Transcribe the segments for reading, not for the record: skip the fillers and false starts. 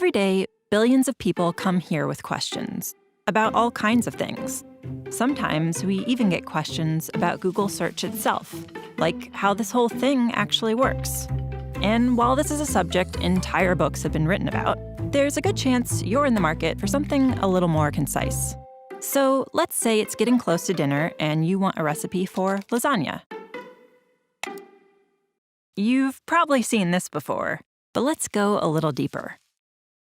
Every day, billions of people come here with questions about all kinds of things. Sometimes we even get questions about Google search itself, like how this whole thing actually works. And while this is a subject entire books have been written about, there's a good chance you're in the market for something a little more concise. So let's say it's getting close to dinner and you want a recipe for lasagna. You've probably seen this before, but let's go a little deeper.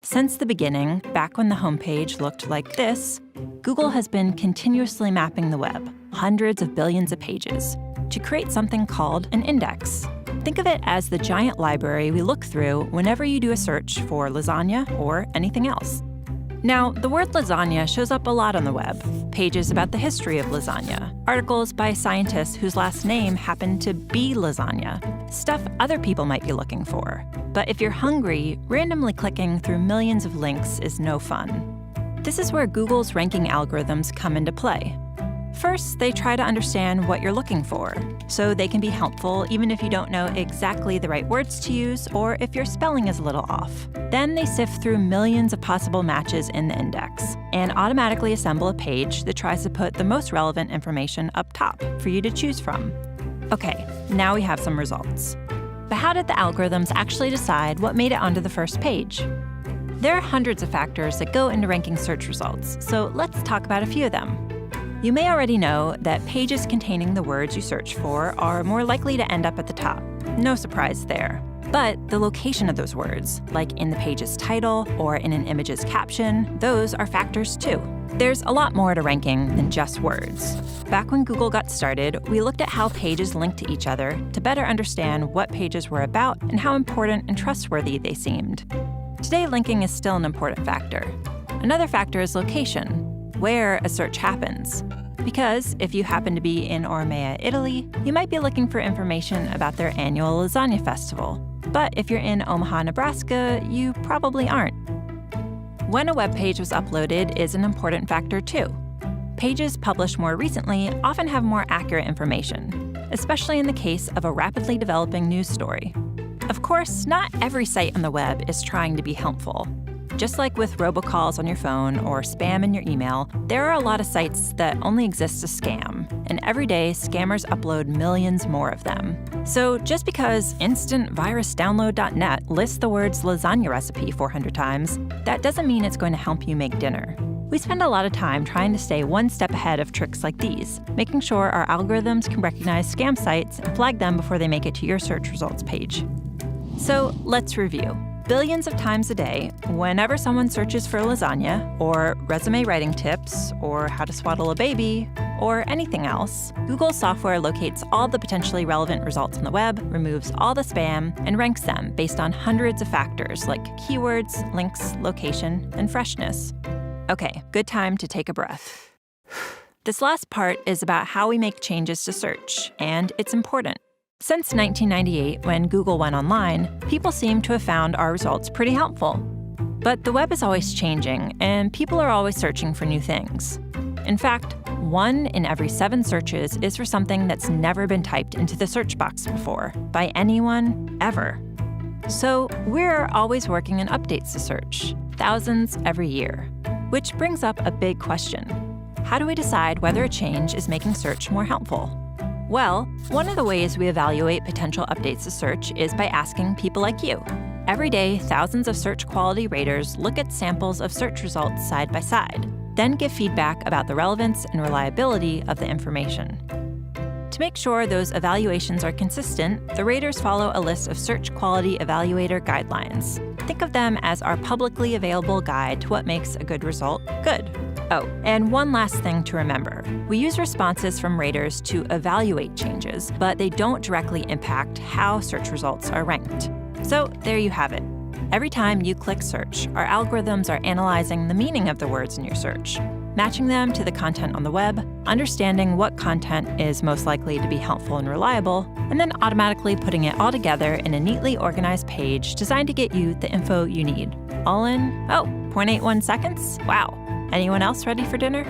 Since the beginning, back when the homepage looked like this, Google has been continuously mapping the web, hundreds of billions of pages, to create something called an index. Think of it as the giant library we look through whenever you do a search for lasagna or anything else. Now, the word lasagna shows up a lot on the web. Pages about the history of lasagna, articles by scientists whose last name happened to be lasagna, stuff other people might be looking for. But if you're hungry, randomly clicking through millions of links is no fun. This is where Google's ranking algorithms come into play. First, they try to understand what you're looking for, so they can be helpful even if you don't know exactly the right words to use or if your spelling is a little off. Then they sift through millions of possible matches in the index and automatically assemble a page that tries to put the most relevant information up top for you to choose from. Okay, now we have some results. But how did the algorithms actually decide what made it onto the first page? There are hundreds of factors that go into ranking search results, so let's talk about a few of them. You may already know that pages containing the words you search for are more likely to end up at the top. No surprise there. But the location of those words, like in the page's title or in an image's caption, those are factors too. There's a lot more to ranking than just words. Back when Google got started, we looked at how pages link to each other to better understand what pages were about and how important and trustworthy they seemed. Today, linking is still an important factor. Another factor is location, where a search happens. Because if you happen to be in Ormea, Italy, you might be looking for information about their annual lasagna festival. But if you're in Omaha, Nebraska, you probably aren't. When a web page was uploaded is an important factor too. Pages published more recently often have more accurate information, especially in the case of a rapidly developing news story. Of course, not every site on the web is trying to be helpful. Just like with robocalls on your phone or spam in your email, there are a lot of sites that only exist to scam, and every day scammers upload millions more of them. So just because instantvirusdownload.net lists the words lasagna recipe 400 times, that doesn't mean it's going to help you make dinner. We spend a lot of time trying to stay one step ahead of tricks like these, making sure our algorithms can recognize scam sites and flag them before they make it to your search results page. So let's review. Billions of times a day, whenever someone searches for lasagna, or resume writing tips, or how to swaddle a baby, or anything else, Google's software locates all the potentially relevant results on the web, removes all the spam, and ranks them based on hundreds of factors like keywords, links, location, and freshness. Okay, good time to take a breath. This last part is about how we make changes to search, and it's important. Since 1998, when Google went online, people seem to have found our results pretty helpful. But the web is always changing, and people are always searching for new things. In fact, 1 in every 7 searches is for something that's never been typed into the search box before, by anyone, ever. So we're always working on updates to search, thousands every year. Which brings up a big question. How do we decide whether a change is making search more helpful? Well, one of the ways we evaluate potential updates to search is by asking people like you. Every day, thousands of search quality raters look at samples of search results side by side, then give feedback about the relevance and reliability of the information. To make sure those evaluations are consistent, the raters follow a list of search quality evaluator guidelines. Think of them as our publicly available guide to what makes a good result good. Oh, and one last thing to remember. We use responses from raters to evaluate changes, but they don't directly impact how search results are ranked. So there you have it. Every time you click search, our algorithms are analyzing the meaning of the words in your search, matching them to the content on the web, understanding what content is most likely to be helpful and reliable, and then automatically putting it all together in a neatly organized page designed to get you the info you need. All in, 0.81 seconds? Wow. Anyone else ready for dinner?